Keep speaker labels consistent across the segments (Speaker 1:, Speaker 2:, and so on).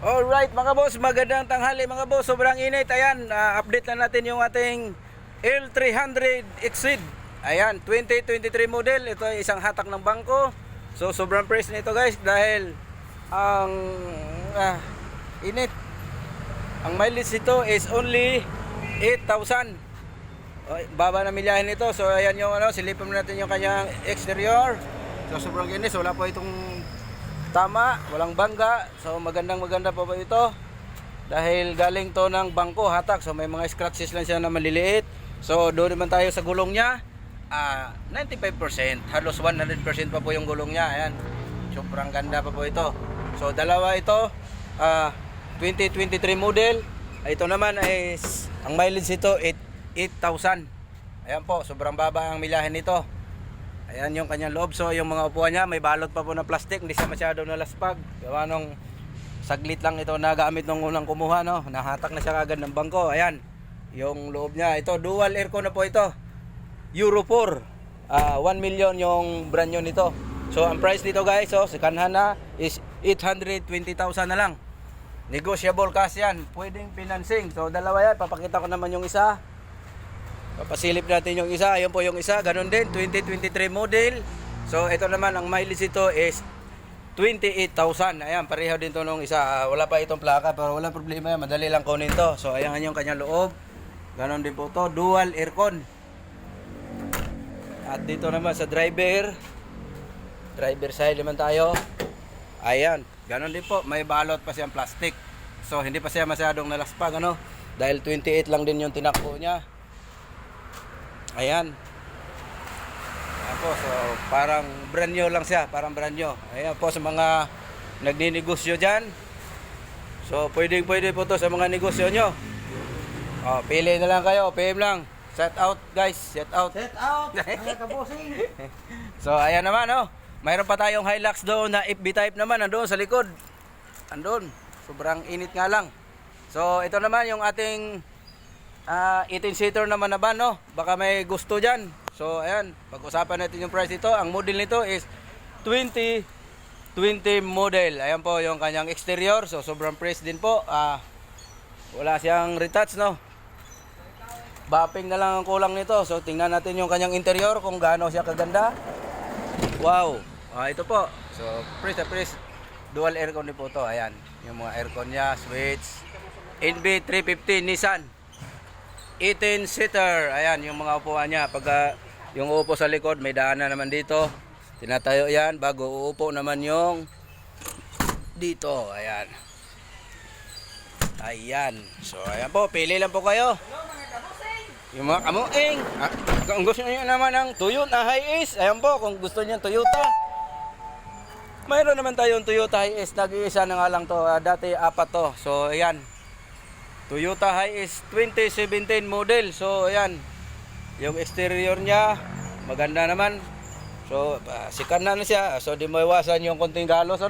Speaker 1: Alright mga boss, magandang tanghali mga boss. Sobrang init. Ayan, update na natin yung ating L300 Exceed. Ayan, 2023 model. Ito ay isang hatak ng bangko. So sobrang price nito guys dahil ang init. Ang mileage nito is only 8,000. Baba na milyahin nito. So ayan yung silipan natin yung kanyang exterior. So sobrang init. So wala po itong tama, walang bangga. So maganda pa po ito dahil galing to ng bangko hatak. So may mga scratches lang siya na maliliit. So doon naman tayo sa gulong niya, 95%, halos 100% pa po yung gulong niya. Ayan, sobrang ganda pa po ito. So dalawa ito, 2023 model. Ito naman ay ang mileage nito 8,000. Ayan po, sobrang baba ang milyahin nito. Ayan yung kanyang loob. So yung mga upuan niya may balot pa po na plastic, hindi siya masyado nalaspag. Gawa nung saglit lang ito nagamit nung unang kumuha, no? Nahatak na siya agad ng bangko. Ayan yung loob niya. Ito dual aircon na po ito, Euro 4. 1 million yung brand new nito. So ang price nito guys, so second hand na is 820,000 na lang. Negotiable cash yan, pwedeng financing. So dalawa yan, papakita ko naman yung isa. Papasilip natin yung isa. Ayun po yung isa, ganun din, 2023 model. So ito naman, ang mileage ito is 28,000. Ayan, pareho din to nung isa. Wala pa itong plaka, pero wala problema yan, madali lang kunin to. So ayan yung kanyang loob. Ganun din po to, dual aircon. At dito naman sa driver side naman tayo. Ayan, ganun din po, may balot pa siyang plastic. So hindi pa siya masyadong nalaspag, dahil 28 lang din yung tinakbo niya. Ayan. Ayan po, so parang brand new lang siya, parang brand new. Ayan po sa mga nagninegosyo dyan. So pwede po to sa mga negosyo nyo. Pili na lang kayo, PM lang. Set out guys, set out.
Speaker 2: Set out, mga kabosing.
Speaker 1: So ayan naman, mayroon pa tayong Hilux doon na FB type naman, nandoon sa likod. Andun, sobrang init nga lang. So ito naman yung ating 18-seater naman na van, baka may gusto dyan. So ayan, pag-usapan natin yung price nito. Ang model nito is 2020 model. Ayan po yung kanyang exterior. So sobrang price din po. Wala siyang retouch, Bapping na lang ang kulang nito. So tingnan natin yung kanyang interior kung gaano siya kaganda. Wow, ito po. So price dual aircon din po to. Ayan, yung mga aircon niya, switch. NB350 Nissan 18-seater. Ayan yung mga upuan niya. Pag yung upo sa likod, may daanan naman dito. Tinatayo yan bago uupo naman yung dito. Ayan. Ayan. So ayan po, pili lang po kayo. Yung mga kamuing. Kung gusto niyo naman ng Toyota Hiace, ayan po, kung gusto niyo Toyota. Mayroon naman tayong Toyota Hiace. Nag-iisa na nga lang to. Dati 4 to. So ayan, Toyota Hiace 2017 model. So ayan, yung exterior niya maganda naman. So sikan na siya. So di maiwasan yung konting galos,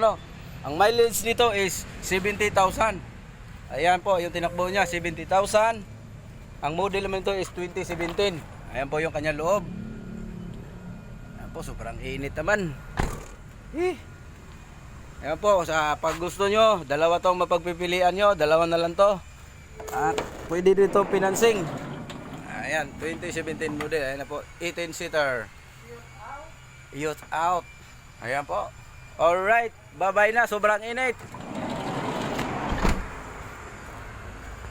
Speaker 1: Ang mileage nito is 70,000. Ayan po yung tinakbo niya, 70,000. Ang model naman ito is 2017. Ayan po yung kanyang loob. Ayan po, sobrang init naman. Ayan po, pag gusto nyo, dalawa tong mapagpipilian nyo, dalawa na lang to. At pwede dito financing. Ayan, 2017 model. Ayan na po, 18-seater. Youth out. Ayan po. Alright, bye-bye na. Sobrang init.